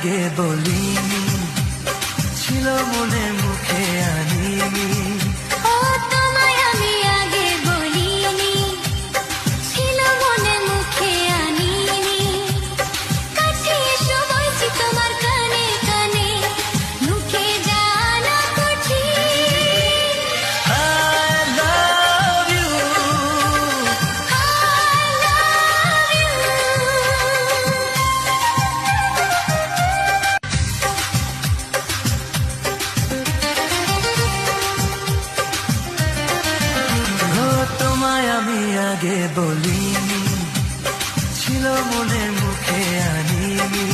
আগে বলিনি, ছিল মনে মুখে আনিনি। ও তোমায় আমি আগে বলিনি, ছিল মনে মুখে আনিনি। কাছে এসো বলছি তোমার কানে কানে, মুখে জানা কঠিন। I love you, I love you। ও তোমায় আমি আগে বলিনি, ছিল মনে মুখে আনিনি।